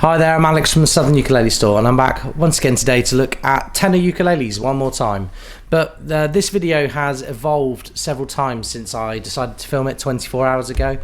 Hi there, I'm Alex from the Southern Ukulele Store, and I'm back once again today to look at tenor ukuleles one more time. But this video has evolved several times since I decided to film it 24 hours ago.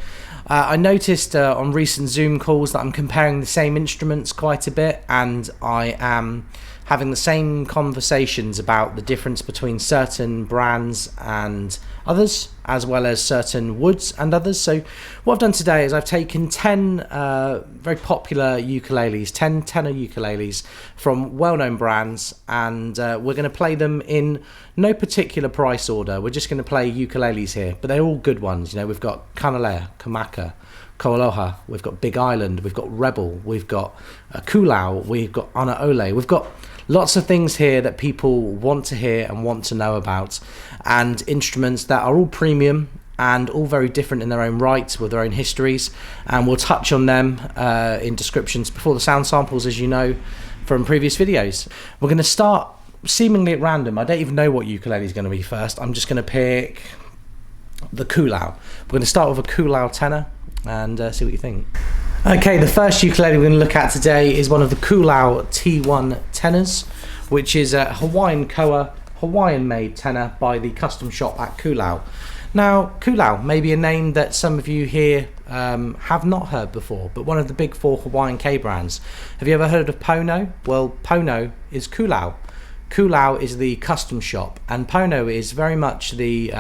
I noticed on recent Zoom calls that I'm comparing the same instruments quite a bit, and I am having the same conversations about the difference between certain brands and others, as well as certain woods and others. So what I've done today is I've taken 10 very popular ukuleles, 10 tenor ukuleles from well-known brands, and we're going to play them in no particular price order. We're just going to play ukuleles here, but they're all good ones. You know, we've got Kanile'a, Kamaka, KoAloha, we've got Big Island, we've got Rebel, we've got Ukuleles, we've got Ukulele, we've got lots of things here that people want to hear and want to know about, and instruments that are all premium and all very different in their own right with their own histories, and we'll touch on them in descriptions before the sound samples, as you know from previous videos. We're going to start seemingly at random. I don't even know what ukulele is going to be first. I'm just going to pick the Ukuleles. We're going to start with a Ukuleles tenor and see what you think. Okay, the first ukulele we're going to look at today is one of the KoAloha T1 tenors, which is a Hawaiian koa, Hawaiian-made tenor by the custom shop at KoAloha. Now, KoAloha may be a name that some of you here have not heard before, but one of the big four Hawaiian K brands. Have you ever heard of Pono? Well, Pono is KoAloha. KoAloha is the custom shop, and Pono is very much the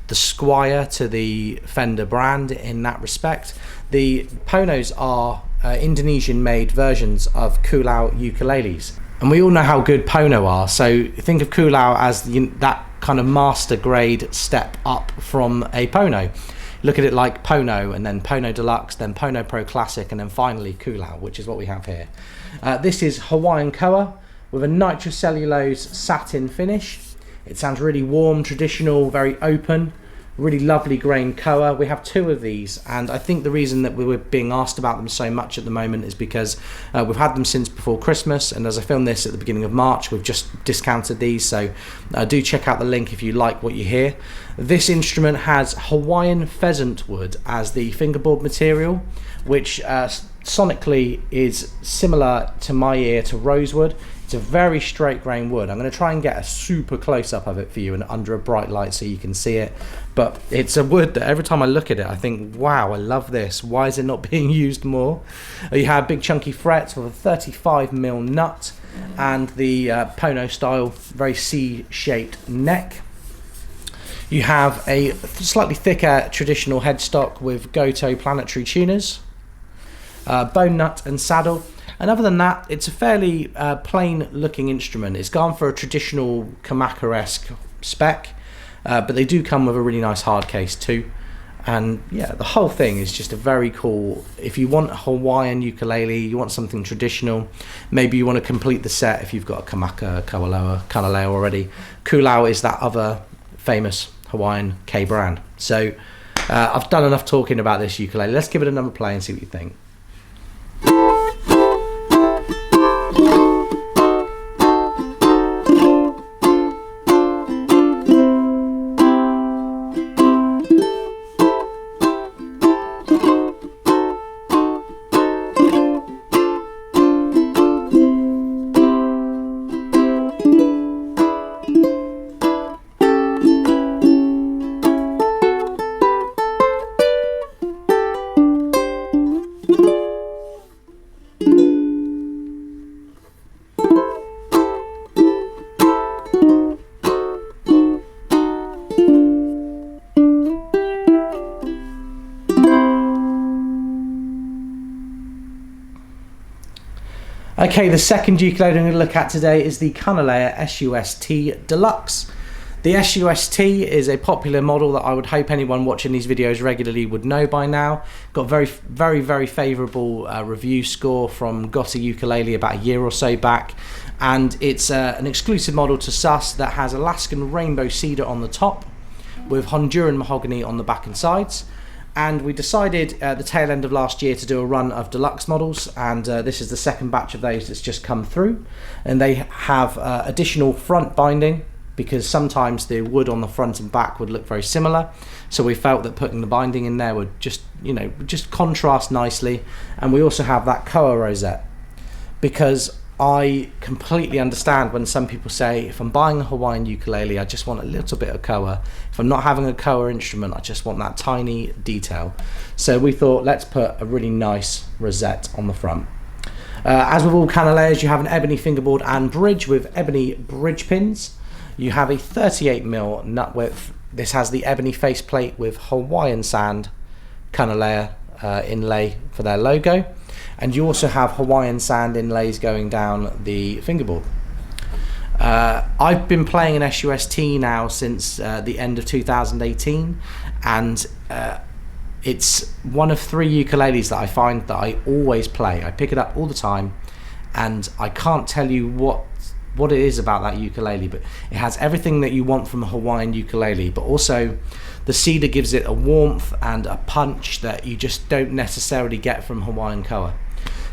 squire to the Fender brand in that respect. The Ponos are Indonesian-made versions of KoAloha ukuleles, and we all know how good Pono are. So think of KoAloha as that kind of master grade step up from a Pono. Look at it like Pono, and then Pono Deluxe, then Pono Pro Classic, and then finally KoAloha, which is what we have here. This is Hawaiian koa with a nitrocellulose satin finish. It sounds really warm, traditional, very open, really lovely grain koa. We have two of these, and I think the reason that we were being asked about them so much at the moment is because we've had them since before Christmas, and as I filmed this at the beginning of March, we've just discounted these, so do check out the link if you like what you hear. This instrument has Hawaiian pheasant wood as the fingerboard material, which sonically is similar to my ear to rosewood. It's a very straight grain wood. I'm going to try and get a super close up of it for you and under a bright light so you can see it. But it's a wood that every time I look at it, I think, wow, I love this. Why is it not being used more? You have big chunky frets with a 35mm nut and the Pono style, very C-shaped neck. You have a slightly thicker traditional headstock with Goto planetary tuners, bone nut and saddle. And other than that, it's a fairly plain looking instrument. It's gone for a traditional Kamaka-esque spec, but they do come with a really nice hard case too. And yeah, the whole thing is just a very cool, if you want a Hawaiian ukulele, you want something traditional, maybe you want to complete the set if you've got a Kamaka, Kanile'a already. KoAloha is that other famous Hawaiian K brand. So I've done enough talking about this ukulele. Let's give it another play and see what you think. Okay, the second ukulele I'm going to look at today is the Kanile'a SUST Deluxe. The SUST is a popular model that I would hope anyone watching these videos regularly would know by now. Got very favourable review score from Gotti Ukulele about a year or so back, and it's an exclusive model to SUS that has Alaskan rainbow cedar on the top with Honduran mahogany on the back and sides. And we decided at the tail end of last year to do a run of deluxe models, and this is the second batch of those that's just come through, and they have additional front binding because sometimes the wood on the front and back would look very similar. So we felt that putting the binding in there would just, you know, just contrast nicely. And we also have that koa rosette, because I completely understand when some people say, if I'm buying a Hawaiian ukulele, I just want a little bit of koa. If I'm not having a koa instrument, I just want that tiny detail. So we thought, let's put a really nice rosette on the front. As with all Kanile'as, you have an ebony fingerboard and bridge with ebony bridge pins. You have a 38mm nut width. This has the ebony faceplate with Hawaiian sand Kanile'a inlay for their logo. And you also have Hawaiian sand inlays going down the fingerboard. I've been playing an SUST now since the end of 2018, and it's one of 3 ukuleles that I find that I always play. I pick it up all the time, and I can't tell you what it is about that ukulele, but it has everything that you want from a Hawaiian ukulele, but also the cedar gives it a warmth and a punch that you just don't necessarily get from Hawaiian koa.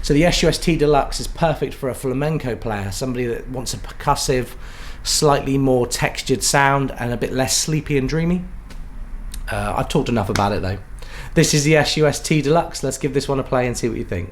So the SUST DELUXE is perfect for a flamenco player, somebody that wants a percussive, slightly more textured sound and a bit less sleepy and dreamy. I've talked enough about it though. This is the SUST DELUXE. Let's give this one a play and see what you think.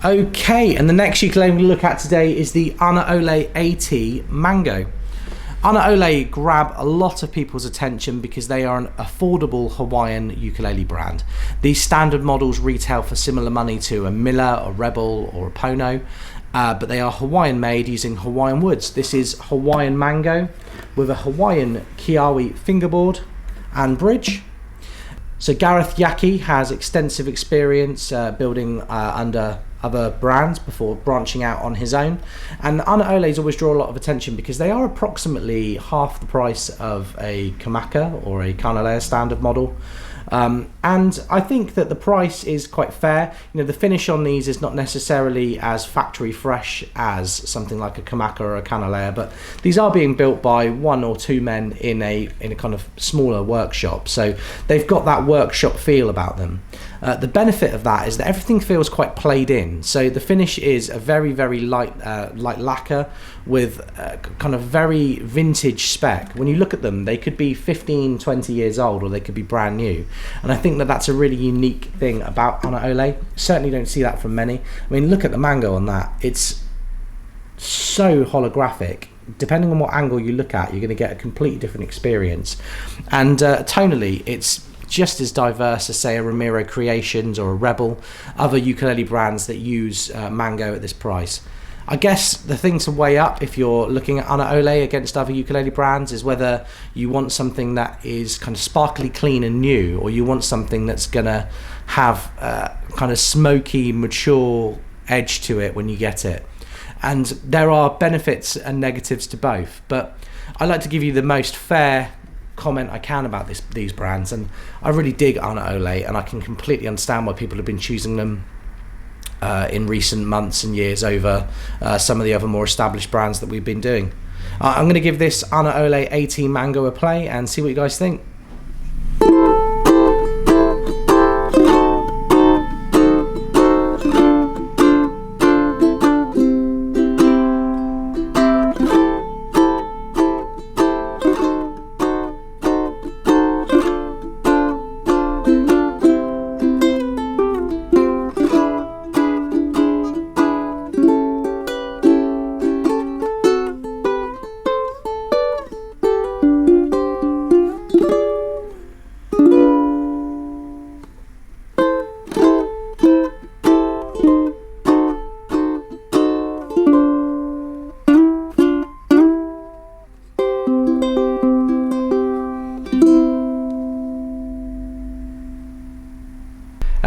Okay, and the next ukulele we look at today is the Ukuleles AT Mango. Ukuleles grab a lot of people's attention because they are an affordable Hawaiian ukulele brand. These standard models retail for similar money to a Miller, a Rebel or a Pono, but they are Hawaiian made using Hawaiian woods. This is Hawaiian Mango with a Hawaiian Kiawe fingerboard and bridge. So Gareth Yaki has extensive experience building under other brands before branching out on his own, and Ukuleles always draw a lot of attention because they are approximately half the price of a Kamaka or a Kanile'a standard model. And I think that the price is quite fair. You know, the finish on these is not necessarily as factory fresh as something like a Kamaka or a Kanile'a, but these are being built by 1 or 2 men in a kind of smaller workshop, so they've got that workshop feel about them. The benefit of that is that everything feels quite played in, so the finish is a very, very light lacquer with kind of very vintage spec. When you look at them, they could be 15, 20 years old, or they could be brand new. And I think that that's a really unique thing about Ukuleles. Certainly don't see that from many. I mean, look at the mango on that. It's so holographic. Depending on what angle you look at, you're going to get a completely different experience. And tonally, it's just as diverse as, say, a Ramiro Creations or a Rebel, other ukulele brands that use mango at this price. I guess the thing to weigh up if you're looking at Ukuleles against other ukulele brands is whether you want something that is kind of sparkly clean and new, or you want something that's going to have kind of smoky, mature edge to it when you get it. And there are benefits and negatives to both, but I like to give you the most fair comment I can about these brands, and I really dig Ukuleles, and I can completely understand why people have been choosing them in recent months and years over some of the other more established brands that we've been doing. I'm going to give this Ukuleles AT Mango a play and see what you guys think.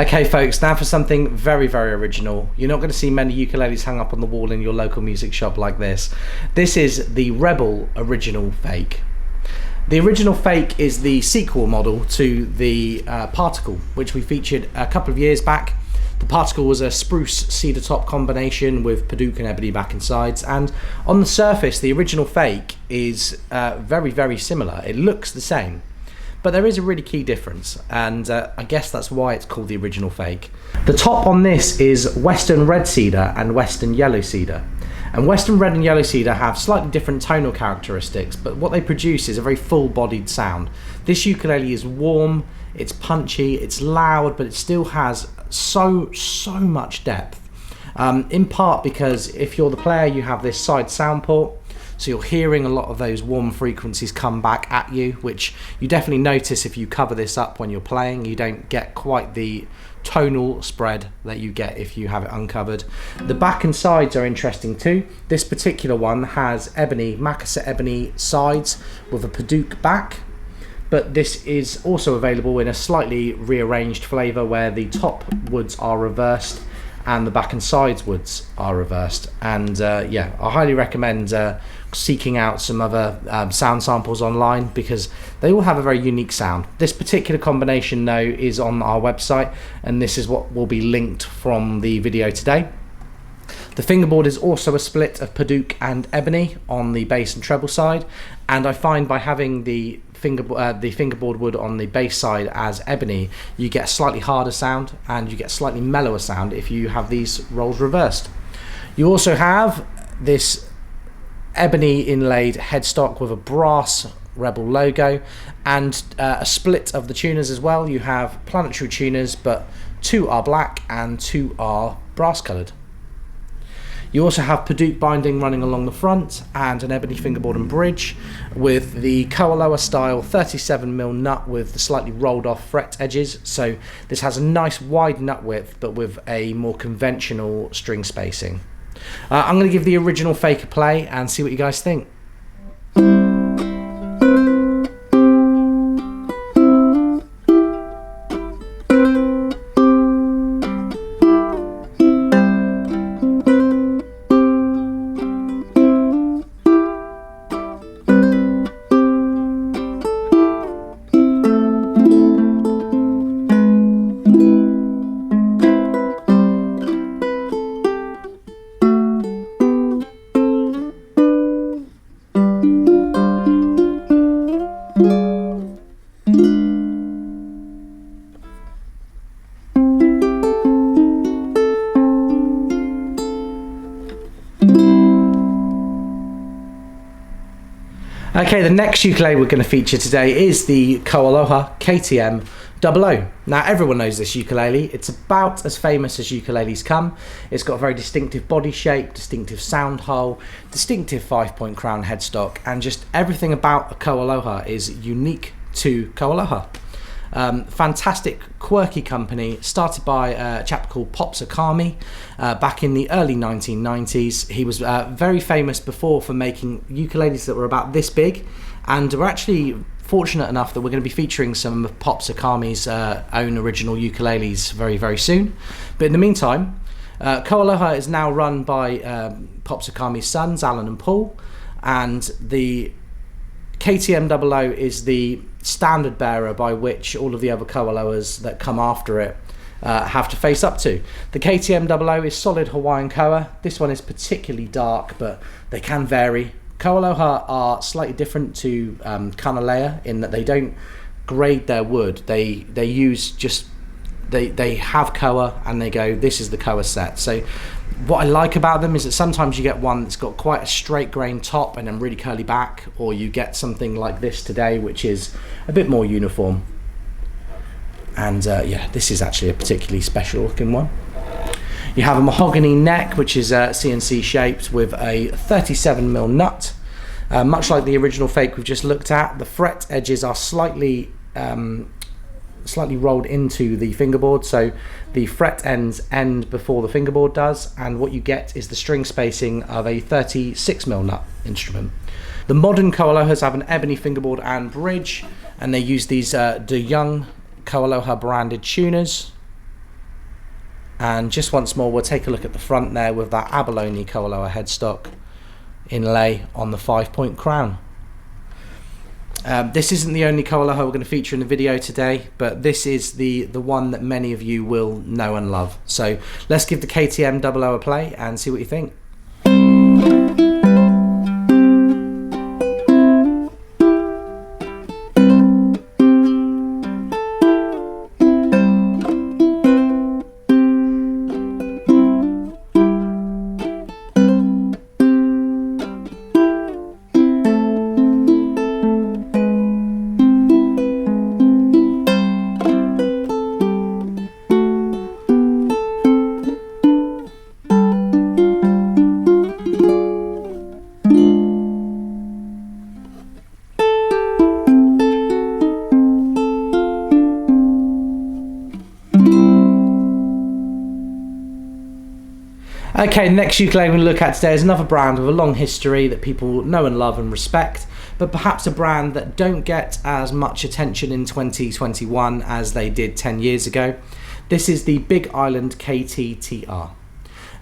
Okay folks, now for something very, very original. You're not going to see many ukuleles hung up on the wall in your local music shop like this. This is the Rebel Original Fake. The Original Fake is the sequel model to the Particle, which we featured a couple of years back. The Particle was a spruce cedar top combination with Padauk and ebony back and sides, and on the surface the Original Fake is very, very similar. It looks the same. But there is a really key difference, and I guess that's why it's called the Original Fake. The top on this is Western Red Cedar and Western Yellow Cedar. And Western Red and Yellow Cedar have slightly different tonal characteristics, but what they produce is a very full-bodied sound. This ukulele is warm, it's punchy, it's loud, but it still has so much depth. In part because if you're the player, you have this side sound port, so you're hearing a lot of those warm frequencies come back at you, which you definitely notice if you cover this up when you're playing. You don't get quite the tonal spread that you get if you have it uncovered. The back and sides are interesting too. This particular one has ebony, Kamaka ebony sides with a Padauk back, but this is also available in a slightly rearranged flavour where the top woods are reversed and the back and sides woods are reversed. And yeah, I highly recommend seeking out some other sound samples online because they all have a very unique sound. This particular combination though is on our website, and this is what will be linked from the video today. The fingerboard is also a split of Padauk and ebony on the bass and treble side, and I find by having the fingerboard wood on the bass side as ebony, you get a slightly harder sound and you get slightly mellower sound if you have these roles reversed. You also have this ebony inlaid headstock with a brass Rebel logo and a split of the tuners as well. You have planetary tuners, but 2 are black and 2 are brass coloured. You also have Padauk binding running along the front and an ebony fingerboard and bridge with the KoAloha style 37mm nut with the slightly rolled off fret edges. So this has a nice wide nut width but with a more conventional string spacing. I'm going to give the Original Fake a play and see what you guys think. Okay, the next ukulele we're going to feature today is the KoAloha KTM-00. Now everyone knows this ukulele. It's about as famous as ukuleles come. It's got a very distinctive body shape, distinctive sound hole, distinctive 5-point crown headstock, and just everything about a KoAloha is unique to KoAloha. Fantastic, quirky company started by a chap called Pops Akami back in the early 1990s. He was very famous before for making ukuleles that were about this big, and we're actually fortunate enough that we're going to be featuring some of Pops Akami's own original ukuleles very, very soon. But in the meantime, KoAloha is now run by Pops Akami's sons, Alan and Paul, and the KTM-00 is the standard bearer by which all of the other KoAlohas that come after it have to face up to. The KTM-00 is solid Hawaiian koa. This one is particularly dark, but they can vary. KoAloha are slightly different to Kanile'a in that they don't grade their wood. They use just they have koa and they go, this is the koa set. So what I like about them is that sometimes you get one that's got quite a straight grain top and then really curly back, or you get something like this today which is a bit more uniform. And yeah, this is actually a particularly special looking one. You have a mahogany neck which is CNC shaped with a 37mm nut. Much like the Original Fake we've just looked at, the fret edges are slightly rolled into the fingerboard, so the fret ends end before the fingerboard does, and what you get is the string spacing of a 36mm nut instrument. The modern KoAlohas have an ebony fingerboard and bridge, and they use these DeLuxe KoAloha branded tuners. And just once more, we'll take a look at the front there with that abalone KoAloha headstock inlay on the 5-point crown. This isn't the only KoAloha we're going to feature in the video today, but this is the one that many of you will know and love. So let's give the KTM-00 a play and see what you think. Okay, the next ukulele we're going to look at today is another brand with a long history that people know and love and respect, but perhaps a brand that don't get as much attention in 2021 as they did 10 years ago. This is the Big Island KT-TR.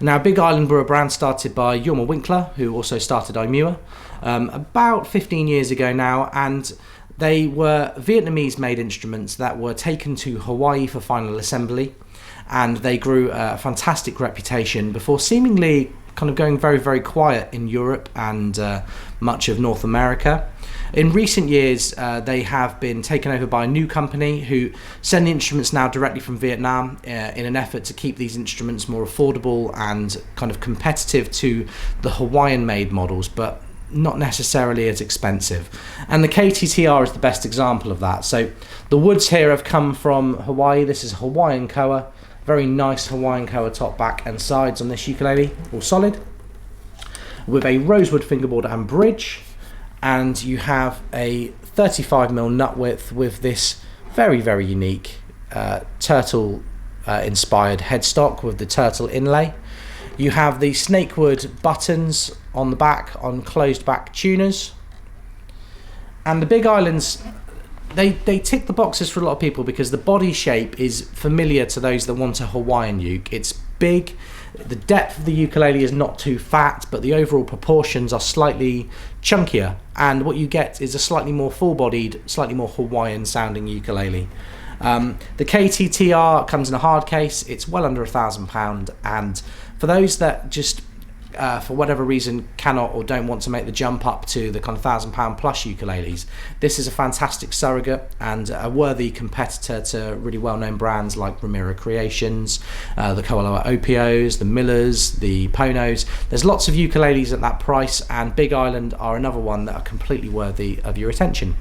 Now, Big Island were a brand started by Jorma Winkler, who also started Imua, about 15 years ago now, and they were Vietnamese-made instruments that were taken to Hawaii for final assembly, and they grew a fantastic reputation before seemingly kind of going very, very quiet in Europe and much of North America. In recent years, they have been taken over by a new company who send the instruments now directly from Vietnam in an effort to keep these instruments more affordable and kind of competitive to the Hawaiian-made models, but not necessarily as expensive. And the KT-TR is the best example of that. So the woods here have come from Hawaii. This is Hawaiian koa. Very nice Hawaiian koa top, back and sides on this ukulele, all solid, with a rosewood fingerboard and bridge, and you have a 35mm nut width with this very, very unique turtle inspired headstock with the turtle inlay. You have the snakewood buttons on the back on closed back tuners, and the Big Islands, they tick the boxes for a lot of people because the body shape is familiar to those that want a Hawaiian uke. It's big, the depth of the ukulele is not too fat, but the overall proportions are slightly chunkier, and what you get is a slightly more full-bodied, slightly more Hawaiian sounding ukulele. The KT-TR comes in a hard case. It's well under £1,000, and for those that just for whatever reason cannot or don't want to make the jump up to the kind of £1,000 plus ukuleles, this is a fantastic surrogate and a worthy competitor to really well-known brands like Ramiro Creations, the KoAloha OPOs, the Millers, the Ponos. There's lots of ukuleles at that price, and Big Island are another one that are completely worthy of your attention.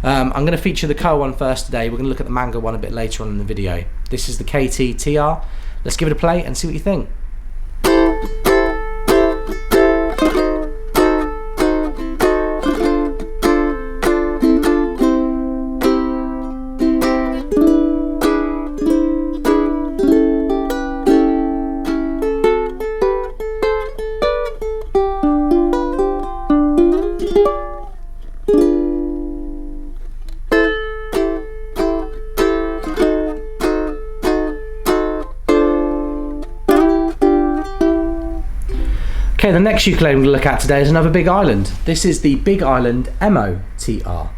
I'm going to feature the koa one first today. We're going to look at the mango one a bit later on in the video. This is the KT-TR. Let's give it a play and see what you think. Okay, the next ukulele we're going to look at today is another Big Island. This is the Big Island MOTR.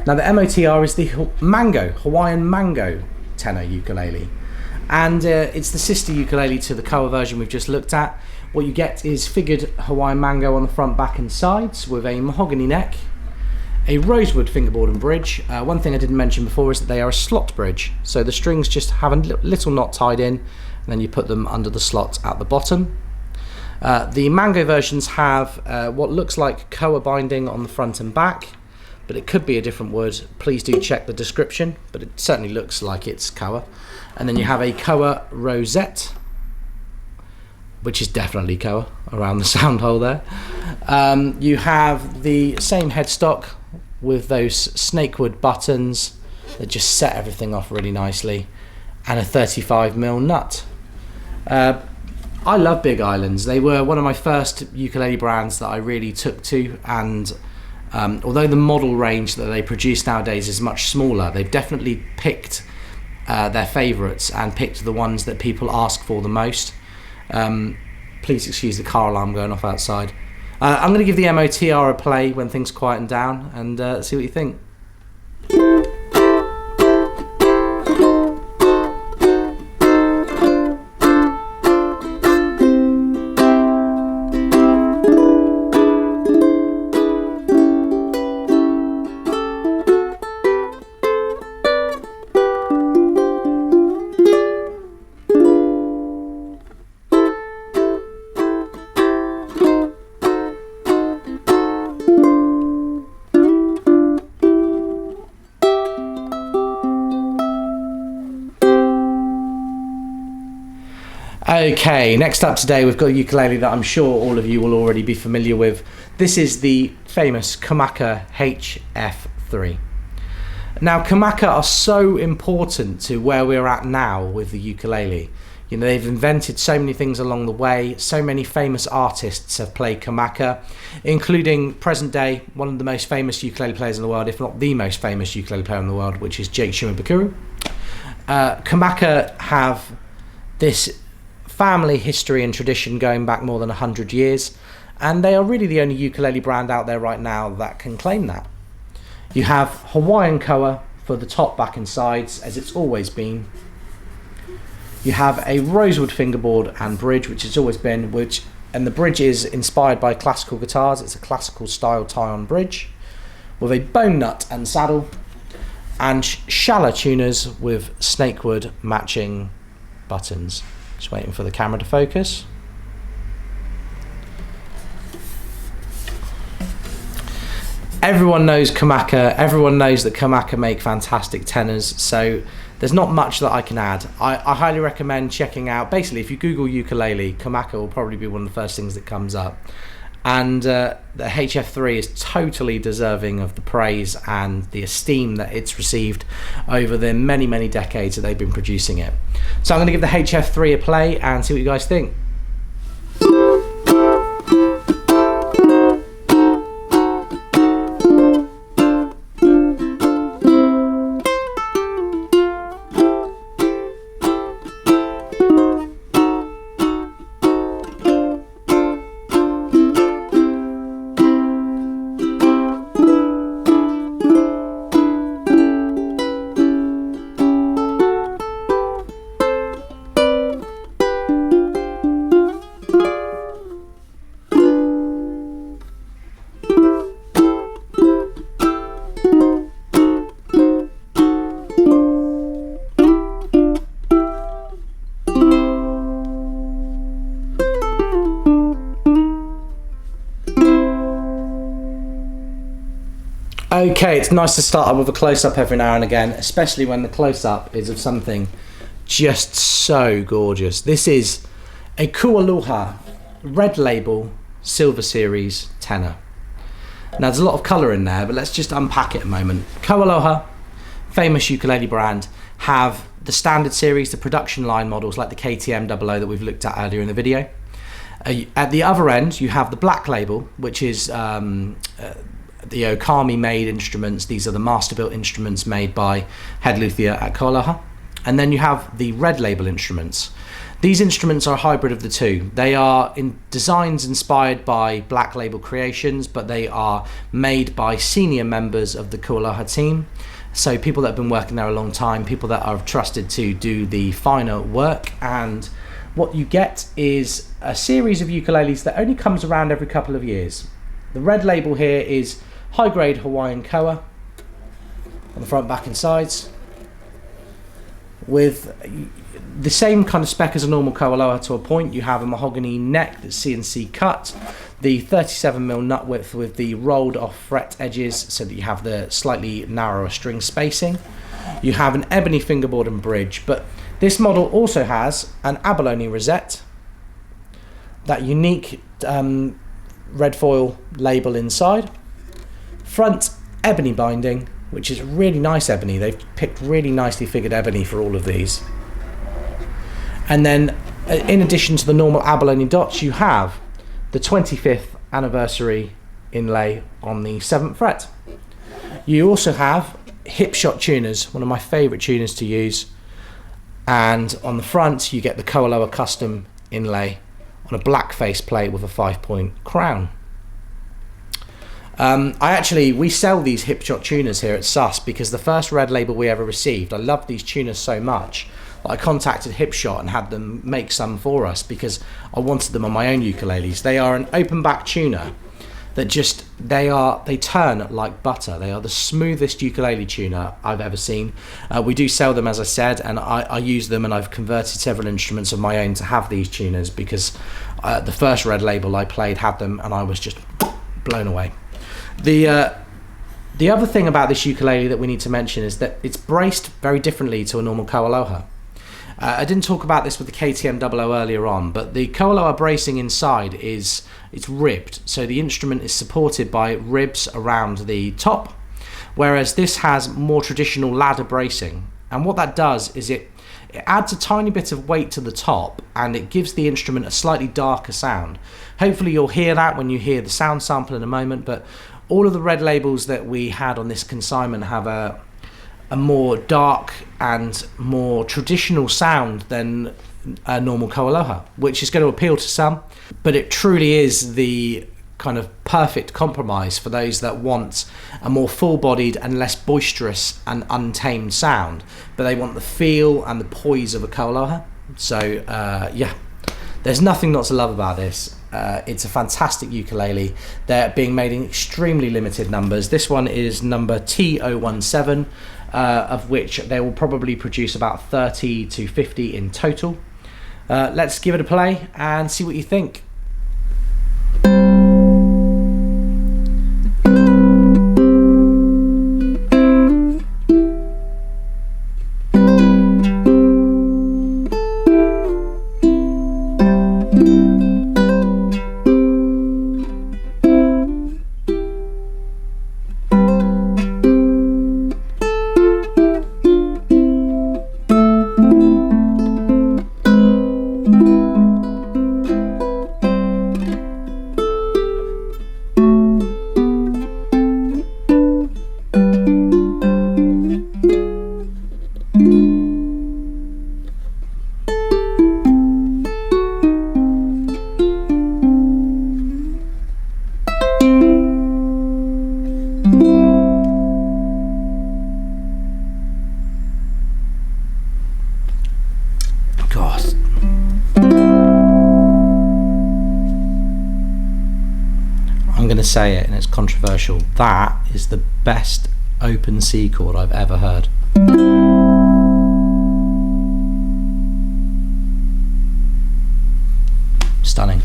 Now the MOTR is the Hawaiian mango tenor ukulele, and it's the sister ukulele to the koa version we've just looked at. What you get is figured Hawaiian mango on the front, back and sides with a mahogany neck, a rosewood fingerboard and bridge. One thing I didn't mention before is that they are a slot bridge, so the strings just have a little knot tied in, and then you put them under the slot at the bottom. The mango versions have what looks like koa binding on the front and back, but it could be a different wood. Please do check the description, but it certainly looks like it's koa. And then you have a koa rosette, which is definitely koa around the sound hole there. You have the same headstock with those snakewood buttons that just set everything off really nicely, and a 35mm nut. I love Big Islands. They were one of my first ukulele brands that I really took to, and although the model range that they produce nowadays is much smaller, they've definitely picked their favourites and picked the ones that people ask for the most. Please excuse the car alarm going off outside. I'm going to give the MOTR a play when things quieten down and see what you think. Okay, next up today we've got a ukulele that I'm sure all of you will already be familiar with. This is the famous Kamaka HF-3. Now, Kamaka are so important to where we're at now with the ukulele. You know, they've invented so many things along the way. So many famous artists have played Kamaka, including present day one of the most famous ukulele players in the world, if not the most famous ukulele player in the world, which is Jake Shimabukuro. Kamaka have this family history and tradition going back more than 100 years, and they are really the only ukulele brand out there right now that can claim that. You have Hawaiian koa for the top, back and sides, as it's always been. You have a rosewood fingerboard and bridge, which it's always been, and the bridge is inspired by classical guitars. It's a classical style tie-on bridge with a bone nut and saddle, and shallow tuners with snakewood matching buttons. Just waiting for the camera to focus. Everyone knows Kamaka. Everyone knows that Kamaka make fantastic tenors, so there's not much that I can add. I highly recommend checking out, basically if you Google ukulele, Kamaka will probably be one of the first things that comes up. And the HF-3 is totally deserving of the praise and the esteem that it's received over the many, many decades that they've been producing it. So I'm going to give the HF-3 a play and see what you guys think. Okay, it's nice to start up with a close-up every now and again, especially when the close-up is of something just so gorgeous. This is a KoAloha Red Label Silver Series tenor. Now there's a lot of colour in there, but let's just unpack it a moment. KoAloha, famous ukulele brand, have the standard series, the production line models like the KTM-00 that we've looked at earlier in the video. At the other end, you have the Black Label, which is the Okami made instruments. These are the master built instruments made by head luthier at KoAloha. And then you have the Red Label instruments. These instruments are a hybrid of the two. They are in designs inspired by Black Label creations, but they are made by senior members of the KoAloha team. So people that have been working there a long time, people that are trusted to do the finer work. And what you get is a series of ukuleles that only comes around every couple of years. The Red Label here is high-grade Hawaiian koa on the front, back and sides, with the same kind of spec as a normal KoAloha to a point. You have a mahogany neck that's CNC cut, the 37mm nut width with the rolled off fret edges so that you have the slightly narrower string spacing. You have an ebony fingerboard and bridge, but this model also has an abalone rosette, that unique red foil label inside, front ebony binding, which is really nice ebony. They've picked really nicely figured ebony for all of these. And then in addition to the normal abalone dots, you have the 25th anniversary inlay on the 7th fret. You also have hip shot tuners, one of my favorite tuners to use, And on the front you get the KoAloha custom inlay on a black faceplate with a 5-point crown. We sell these hip shot tuners here at SUS because the first red label we ever received, I loved these tuners so much that I contacted Hipshot and had them make some for us because I wanted them on my own ukuleles. They are an open back tuner that they turn like butter. They are the smoothest ukulele tuner I've ever seen. We do sell them, as I said, and I use them, and I've converted several instruments of my own to have these tuners because the first red label I played had them and I was just blown away. The other thing about this ukulele that we need to mention is that it's braced very differently to a normal KoAloha. I didn't talk about this with the KTM-00 earlier on, but the KoAloha bracing inside it's ribbed, so the instrument is supported by ribs around the top, whereas this has more traditional ladder bracing. And what that does is it adds a tiny bit of weight to the top and it gives the instrument a slightly darker sound. Hopefully you'll hear that when you hear the sound sample in a moment, but all of the red labels that we had on this consignment have a more dark and more traditional sound than a normal KoAloha, which is going to appeal to some, but it truly is the kind of perfect compromise for those that want a more full-bodied and less boisterous and untamed sound, but they want the feel and the poise of a KoAloha. So yeah, there's nothing not to love about this. It's a fantastic ukulele. They're being made in extremely limited numbers. This one is number T017, of which they will probably produce about 30 to 50 in total. Let's give it a play and see what you think. I'm going to say it, and it's controversial. That is the best open C chord I've ever heard. Stunning.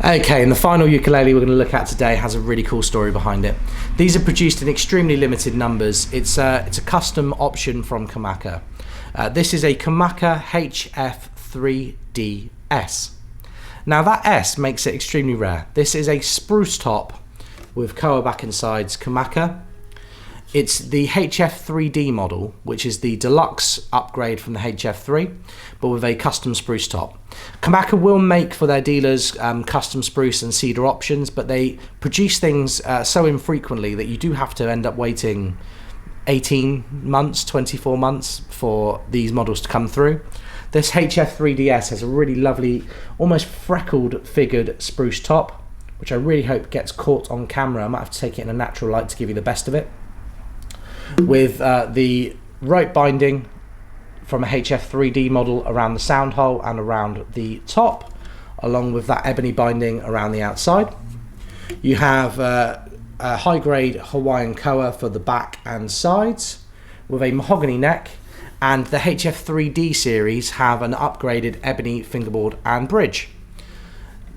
Okay, and the final ukulele we're going to look at today has a really cool story behind it. These are produced in extremely limited numbers. It's a custom option from Kamaka. This is a Kamaka HF-3DS. Now that S makes it extremely rare. This is a spruce top with koa back and sides Kamaka. It's the HF-3D model, which is the deluxe upgrade from the HF-3, but with a custom spruce top. Kamaka will make for their dealers custom spruce and cedar options, but they produce things so infrequently that you do have to end up waiting 18 months, 24 months for these models to come through. This HF-3DS has a really lovely, almost freckled figured spruce top, which I really hope gets caught on camera. I might have to take it in a natural light to give you the best of it. With the rope binding from a HF-3D model around the sound hole and around the top, along with that ebony binding around the outside. You have a high-grade Hawaiian koa for the back and sides, with a mahogany neck, and the HF-3D series have an upgraded ebony fingerboard and bridge.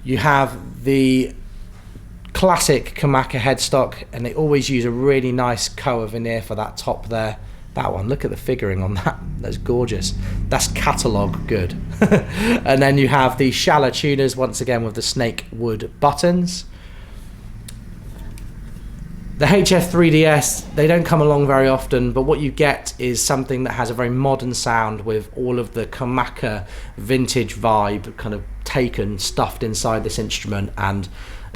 You have the classic Kamaka headstock, and they always use a really nice koa veneer for that top there. That one, look at the figuring on that, that's gorgeous. That's catalogue good. And then you have the shallow tuners, once again with the snake wood buttons. The HF-3DS, they don't come along very often, but what you get is something that has a very modern sound with all of the Kamaka vintage vibe kind of stuffed inside this instrument, and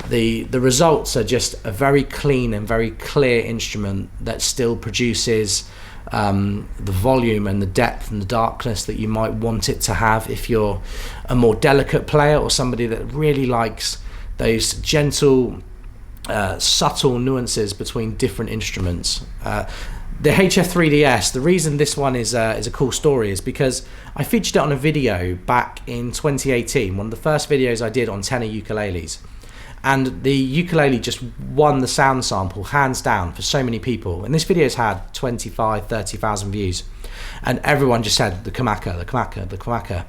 the results are just a very clean and very clear instrument that still produces the volume and the depth and the darkness that you might want it to have if you're a more delicate player or somebody that really likes those gentle, subtle nuances between different instruments. The HF-3DS, the reason this one is a cool story is because I featured it on a video back in 2018, one of the first videos I did on tenor ukuleles. And the ukulele just won the sound sample hands down for so many people. And this video's had 30,000 views. And everyone just said the Kamaka, the Kamaka, the Kamaka.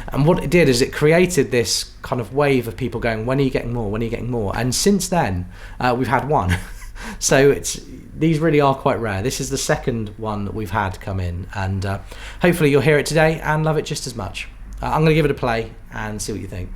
And what it did is it created this kind of wave of people going, when are you getting more? When are you getting more? And since then, we've had one. So these really are quite rare. This is the second one that we've had come in. And hopefully you'll hear it today and love it just as much. I'm going to give it a play and see what you think.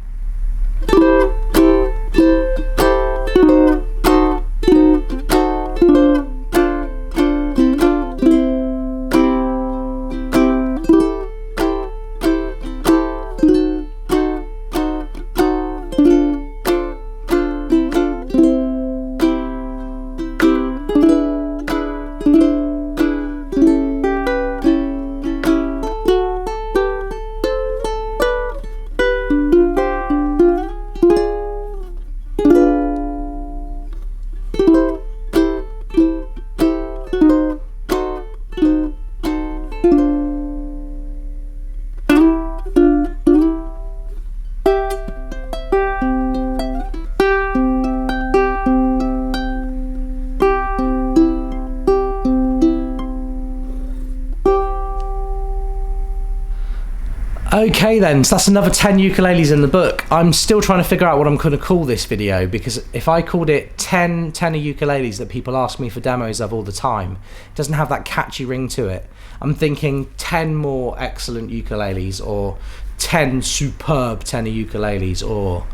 Okay then, so that's another 10 ukuleles in the book. I'm still trying to figure out what I'm going to call this video, because if I called it 10 tenor ukuleles that people ask me for demos of all the time, it doesn't have that catchy ring to it. I'm thinking 10 more excellent ukuleles, or 10 superb tenor ukuleles, or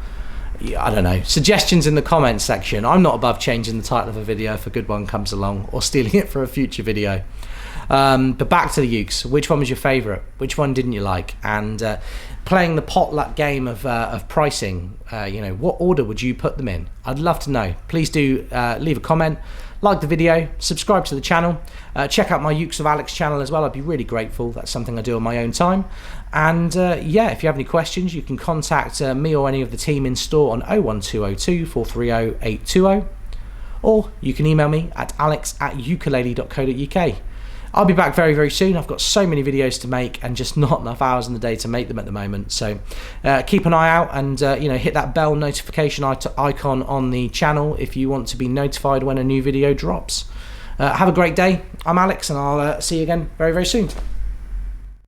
I don't know, suggestions in the comments section. I'm not above changing the title of a video if a good one comes along, or stealing it for a future video. But back to the ukes. Which one was your favourite? Which one didn't you like? And playing the potluck game of pricing, you know, what order would you put them in? I'd love to know. Please do leave a comment, like the video, subscribe to the channel, check out my Ukes of Alex channel as well. I'd be really grateful. That's something I do on my own time. And yeah, if you have any questions, you can contact me or any of the team in store on 01202 430 820, or you can email me at alex@ukulele.co.uk. I'll be back very, very soon. I've got so many videos to make and just not enough hours in the day to make them at the moment. So keep an eye out and you know, hit that bell notification icon on the channel if you want to be notified when a new video drops. Have a great day. I'm Alex, and I'll see you again very, very soon.